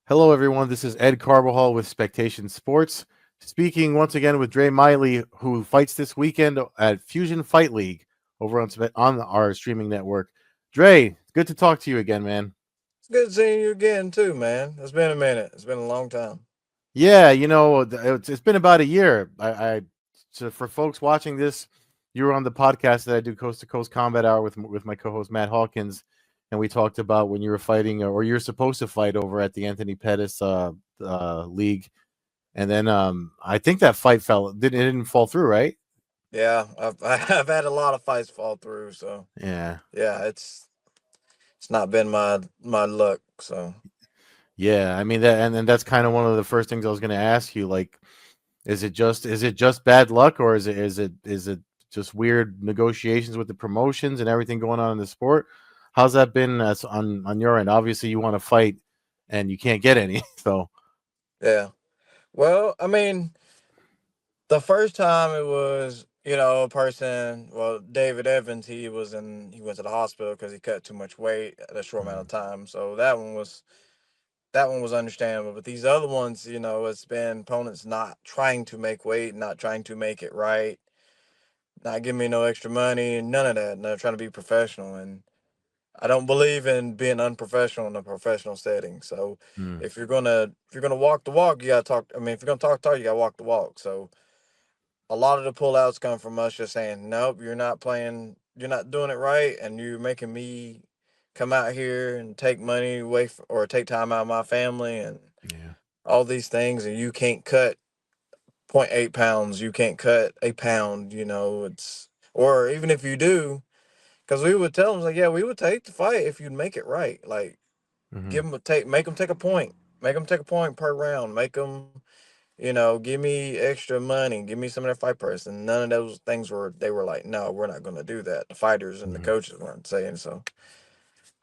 Hello, everyone. This is Ed Carbajal with Spectation Sports, speaking once again with Dre Miley, who fights this weekend at Fusion Fight League over on our streaming network. Dre, good to talk to you again, man. It's good seeing you again too, man. It's been a minute. It's been a long time. Yeah, it's been about a year. So for folks watching this, you were on the podcast that I do, Coast to Coast Combat Hour, with my co-host Matt Hawkins, and we talked about when you were fighting, or you're supposed to fight over at the Anthony Pettis league. And then I think that fight it didn't fall through, right? Yeah, I've had a lot of fights fall through, so Yeah. yeah, it's not been my luck. So Yeah. I mean that, and then that's kind of one of the first things I was going to ask you. Like, is it just bad luck, or is it just weird negotiations with the promotions and everything going on in the sport? How's that been as on your end? Obviously, you want to fight and you can't get any. So. yeah. Well, I mean, the first time it was a person. Well, David Evans, he went to the hospital because he cut too much weight at a short amount of Mm, time. So that one was understandable. But these other ones, it's been opponents not trying to make weight, not trying to make it right, not giving me no extra money, and none of that. And they're trying to be professional, and I don't believe in being unprofessional in a professional setting. So mm, if you're gonna walk the walk, you gotta talk. I mean, if you're gonna talk the talk, you gotta walk the walk. So a lot of the pullouts come from us just saying, nope, you're not playing, you're not doing it right, and you're making me come out here and take money away or take time out of my family and yeah. all these things, and you can't cut point 0.8 pounds, you can't cut a pound. It's or even if you do, because we would tell them like, yeah, we would take the fight if you'd make it right. Like, Hmm. give them make them take a point, make them take a point per round, make them, give me extra money, give me some of their fight price. And none of those things they were like, no, we're not going to do that. The fighters and the Hmm. coaches weren't saying so.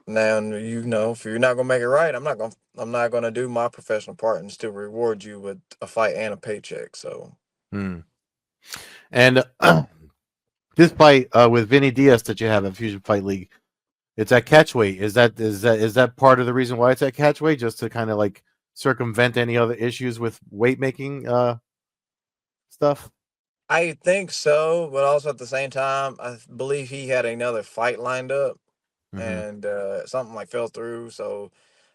Now, if you're not going to make it right, I'm not going to do my professional part and still reward you with a fight and a paycheck. So, Mm. And this fight with Vinny Diaz that you have at Fusion Fight League, it's at catchweight. Is that part of the reason why it's at catchweight, just to kind of like circumvent any other issues with weight making stuff? I think so, but also at the same time, I believe he had another fight lined up, Mm-hmm. and something like fell through. So,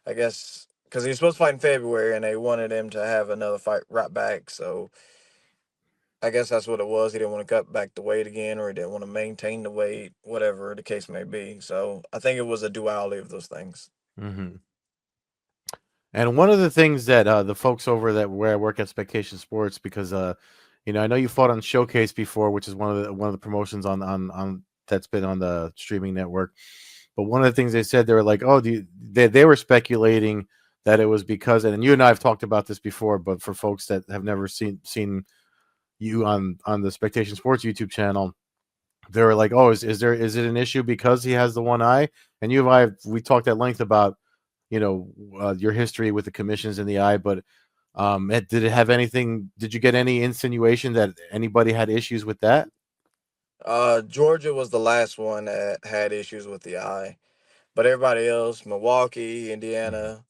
I guess because he was supposed to fight in February, and they wanted him to have another fight right back. So, I guess that's what it was. He didn't want to cut back the weight again, or he didn't want to maintain the weight, whatever the case may be. So, I think it was a duality of those things. Mm-hmm. And one of the things that the folks over that where I work at Spectation Sports, because I know you fought on Showcase before, which is one of the promotions on that's been on the streaming network. But one of the things they said, they were like, oh, they were speculating that it was because, and you and I have talked about this before, but for folks that have never seen you on the Spectation Sports YouTube channel, they were like, oh, is it an issue because he has the one eye? And you and we talked at length about your history with the commissions in the eye, but did it have anything? Did you get any insinuation that anybody had issues with that? Georgia was the last one that had issues with the eye, but everybody else, Milwaukee, Mhm. Indiana,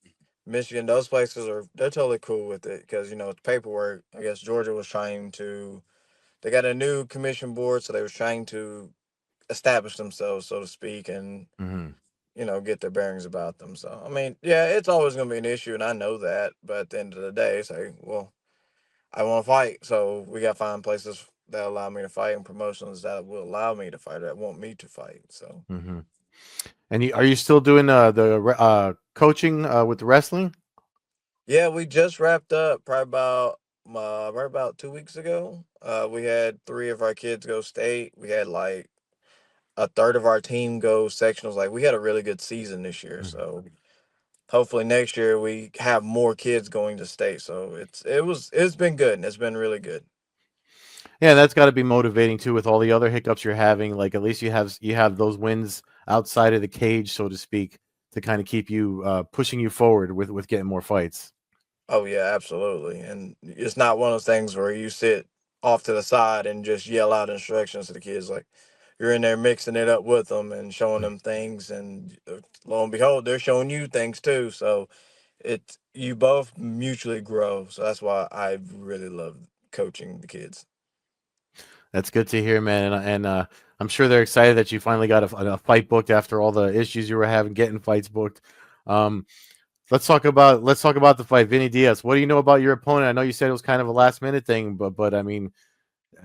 Michigan, those places they're totally cool with it because it's paperwork. I guess Georgia was trying to. They got a new commission board, so they was trying to establish themselves, so to speak, and Mhm. get their bearings about them. So I mean, yeah, it's always going to be an issue, and I know that. But at the end of the day, it's like, well, I want to fight, so we got to find places that allow me to fight and promotions that will allow me to fight, that want me to fight. So Mhm. And are you still doing the coaching with the wrestling? yeah, we just wrapped up right about 2 weeks ago. We had three of our kids go state. We had like a third of our team go sectionals. Like, we had a really good season this year. Mhm. So hopefully next year we have more kids going to state. So it's been good. And it's been really good. Yeah, that's got to be motivating too, with all the other hiccups you're having. Like, at least you have those wins outside of the cage, so to speak, to kind of keep you pushing you forward with getting more fights. Oh yeah, absolutely. And it's not one of those things where you sit off to the side and just yell out instructions to the kids. Like, you're in there mixing it up with them and showing them things, and lo and behold, they're showing you things too. So it you both mutually grow. So that's why I really love coaching the kids. That's good to hear, man. And I'm sure they're excited that you finally got a fight booked after all the issues you were having getting fights booked. Um, let's talk about the fight, Vinny Diaz. What do you know about your opponent? I know you said it was kind of a last minute thing, but I mean,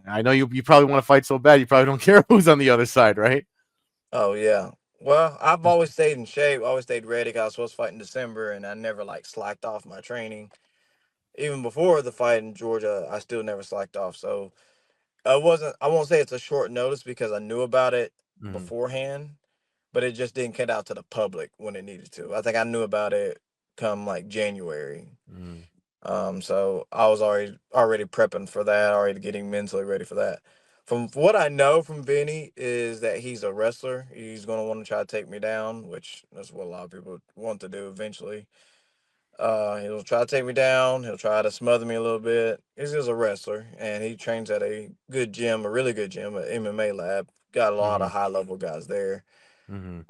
I know you probably want to fight so bad, you probably don't care who's on the other side, right? Oh yeah. Well, I've always stayed in shape, always stayed ready. 'Cause I was supposed to fight in December, and I never like slacked off my training. Even before the fight in Georgia, I still never slacked off. So I wasn't. I won't say it's a short notice because I knew about it Mm-hmm. beforehand, but it just didn't get out to the public when it needed to. I think I knew about it come like January. So I was already prepping for that, already getting mentally ready for that. From what I know from Vinny is that he's a wrestler. He's gonna want to try to take me down, which is what a lot of people want to do eventually. He'll try to take me down. He'll try to smother me a little bit. He's just a wrestler, and he trains at a good gym, a really good gym, an MMA lab. Got a lot Mm-hmm. of high level guys there. Mm-hmm.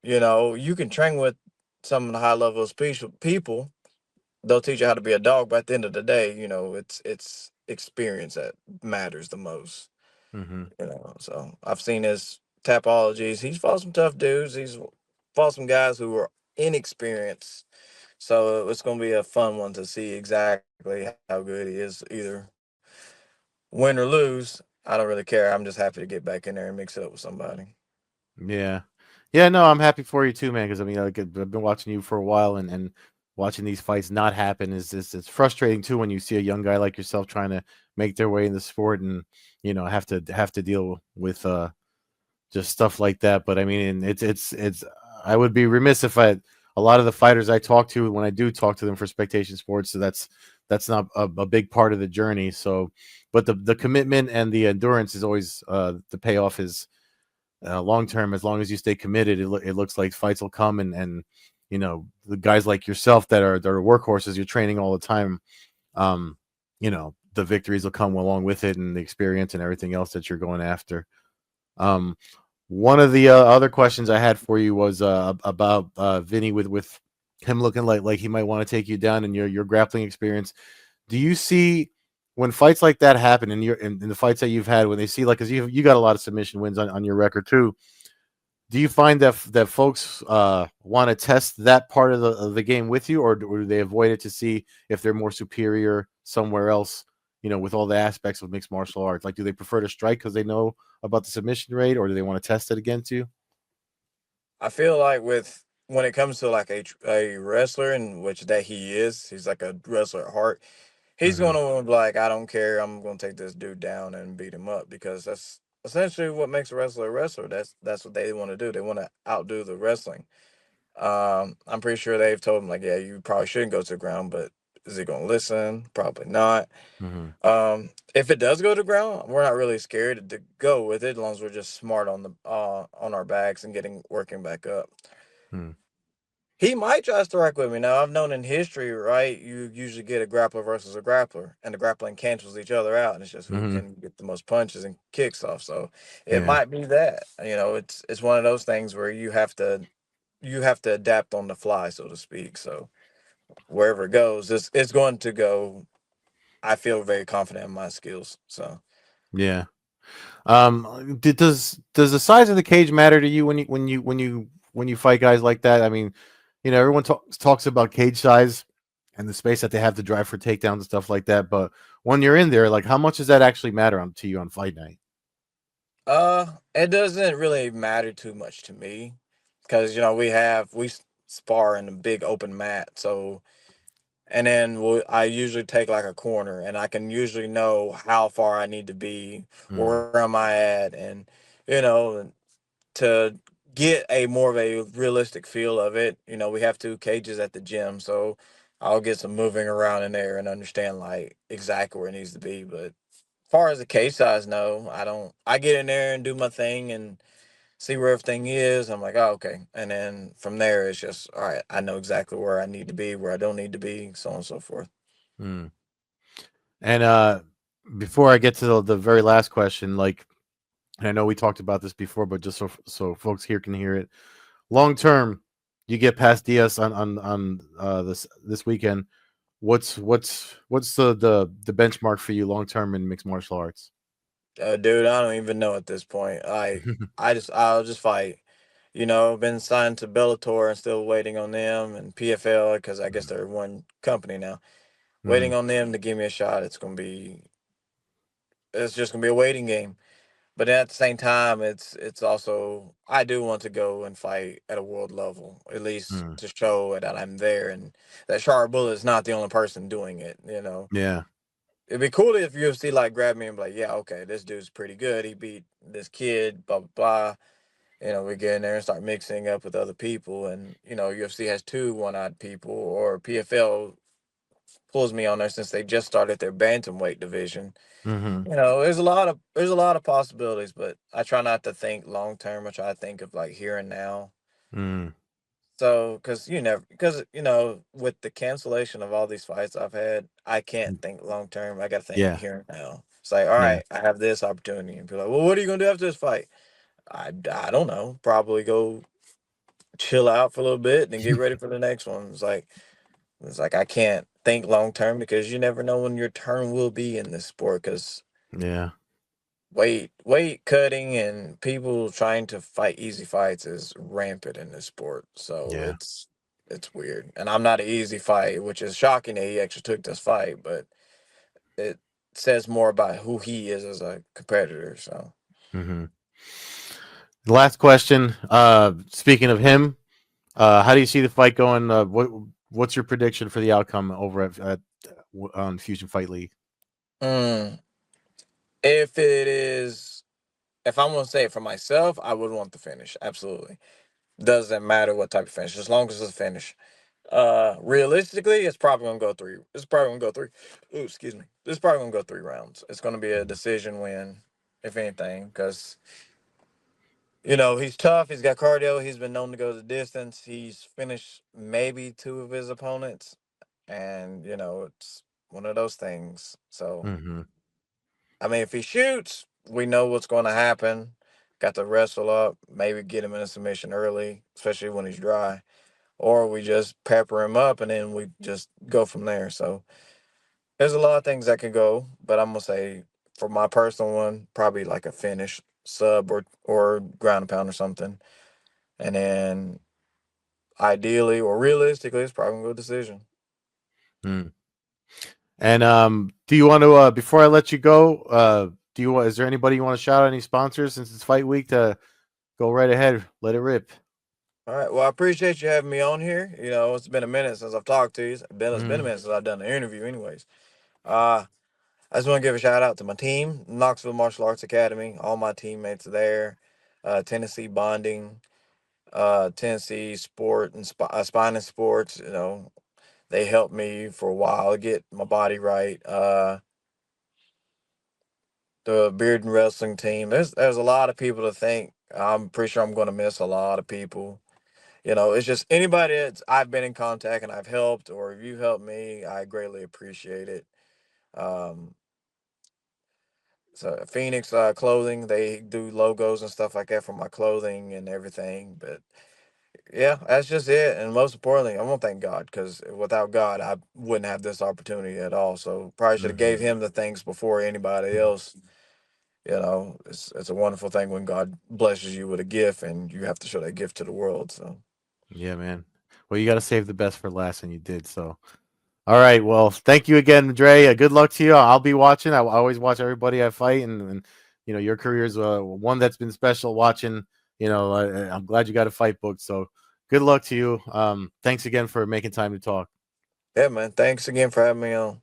You can train with some of the high level special people. They'll teach you how to be a dog, but at the end of the day, it's experience that matters the most. Mm-hmm. So I've seen his tapologies. He's fought some tough dudes. He's fought some guys who were inexperienced. So it's going to be a fun one to see exactly how good he is, either win or lose. I don't really care. I'm just happy to get back in there and mix it up with somebody. Yeah, yeah. No, I'm happy for you too, man. Because I mean, like, I've been watching you for a while, and watching these fights not happen is just it's frustrating too when you see a young guy like yourself trying to make their way in the sport and have to deal with just stuff like that. But I mean, it's I would be remiss if I a lot of the fighters I talk to when I do talk to them for Spectation Sports, so that's not a big part of the journey. So, but the commitment and the endurance is always the payoff is long term. As long as you stay committed, it looks like fights will come, and the guys like yourself that are workhorses, you're training all the time. Um, the victories will come along with it, and the experience and everything else that you're going after. Um, One of the other questions I had for you was about Vinny with him looking like he might want to take you down in your grappling experience. Do you see when fights like that happen in the fights that you've had when they see like because you got a lot of submission wins on your record too? Do you find that folks want to test that part of the game with you, or do they avoid it to see if they're more superior somewhere else? With all the aspects of mixed martial arts, like do they prefer to strike because they know about the submission rate, or do they want to test it against you? I feel like with when it comes to like a wrestler, in which that he is, he's like a wrestler at heart. He's Mm-hmm. gonna be like, I don't care. I'm gonna take this dude down and beat him up because that's essentially what makes a wrestler. That's what they want to do. They want to outdo the wrestling. I'm pretty sure they've told him like, yeah, you probably shouldn't go to the ground, but is he gonna listen? Probably not. Mm-hmm. If it does go to ground, we're not really scared to go with it as long as we're just smart on our backs and getting working back up. Mm-hmm. He might try to strike with me. Now, I've known in history, right, you usually get a grappler versus a grappler, and the grappling cancels each other out, and it's just who Mm-hmm. can get the most punches and kicks off. So it Yeah. might be that. It's one of those things where you have to adapt on the fly, so to speak. So wherever it goes, it's going to go. I feel very confident in my skills. So Yeah. Does the size of the cage matter to you when you fight guys like that? I mean, everyone talks about cage size and the space that they have to drive for takedowns and stuff like that. But when you're in there, like, how much does that actually matter to you on fight night? it doesn't really matter too much to me because we spar in a big open mat, so. And then I usually take like a corner, and I can usually know how far I need to be, Mm, where am I at, and you know, to get a more of a realistic feel of it. We have two cages at the gym, so I'll get some moving around in there and understand like exactly where it needs to be. But as far as the cage size, no, I don't. I get in there and do my thing and see where everything is. I'm like, oh, okay. And then from there, it's just, all right, I know exactly where I need to be, where I don't need to be, so on and so forth. mm. And before I get to the very last question, like, and I know we talked about this before, but just so folks here can hear it, long term. you get past Diaz on this weekend. What's the benchmark for you long term in mixed martial arts? Dude, I don't even know at this point. I'll just fight. You know, been signed to Bellator and still waiting on them, and PFL because I guess they're one company now. Mm-hmm. Waiting on them to give me a shot. It's just gonna be a waiting game. But at the same time, it's also I do want to go and fight at a world level, at least Mm. to show that I'm there and that Sharp Bullet is not the only person doing it. You know, Yeah. it'd be cool if UFC like grabbed me and be like, yeah, okay, this dude's pretty good. He beat this kid, blah blah blah. You know, we get in there and start mixing up with other people, and you know, UFC has two one-odd people, or PFL pulls me on there since they just started their bantamweight division. Mm-hmm. You know, there's a lot of possibilities, but I try not to think long term. I try to think of like here and now. Mm. So, because you know, with the cancellation of all these fights I've had, I can't think long term. I got to think Yeah. here and now. It's like, all Yeah. right, I have this opportunity, and be like, well, what are you gonna do after this fight? I don't know. Probably go chill out for a little bit, and then get ready for the next one. It's like I can't think long term because you never know when your turn will be in this sport. Because Yeah. weight cutting and people trying to fight easy fights is rampant in this sport. So Yeah. it's weird. And I'm not an easy fight, which is shocking that he actually took this fight, but it says more about who he is as a competitor. So Mm-hmm. The last question. Speaking of him, how do you see the fight going? What's your prediction for the outcome over at on Fusion Fight League? mm, if it is if I'm gonna say it for myself, I would want the finish. Absolutely. Doesn't matter what type of finish, as long as it's a finish. Realistically, it's probably gonna go three. It's probably gonna go three. Ooh, excuse me. It's probably gonna go 3 rounds. It's gonna be a decision win, if anything, because he's tough. He's got cardio. He's been known to go the distance. He's finished maybe two of his opponents, and it's one of those things. So, Mm-hmm. I mean, if he shoots, we know what's going to happen. Got to wrestle up, maybe get him in a submission early, especially when he's dry, or we just pepper him up and then we just go from there. So there's a lot of things that could go, but I'm gonna say for my personal one, probably like a finish sub or ground and pound or something, and then ideally or realistically, it's probably gonna go decision. Mm. And do you want to before I let you go, is there anybody you want to shout out, any sponsors since it's fight week? To go right ahead, let it rip. All right. Well, I appreciate you having me on here. It's been a minute since I've talked to you. It's been a Mm-hmm. minute since I've done an interview, anyways. Uh, I just want to give a shout out to my team, Knoxville Martial Arts Academy, all my teammates there, Tennessee Bonding, Tennessee Sport and Spine and Sports. They helped me for a while to get my body right. The Beard and Wrestling team. There's a lot of people to thank. I'm pretty sure I'm going to miss a lot of people. It's just anybody that I've been in contact and I've helped, or if you helped me, I greatly appreciate it. Um, so Phoenix Clothing, they do logos and stuff like that for my clothing and everything. But yeah, that's just it. And most importantly, I want to thank God because without God, I wouldn't have this opportunity at all. So probably should have Mm-hmm. gave him the thanks before anybody else. It's a wonderful thing when God blesses you with a gift and you have to show that gift to the world. So Yeah, man. Well, you got to save the best for last, and you did. So, all right. Well, thank you again, Dre. Good luck to you. I'll be watching. I always watch everybody I fight, and your career is one that's been special. Watching, I'm glad you got a fight booked. So, good luck to you. Thanks again for making time to talk. yeah, man. Thanks again for having me on.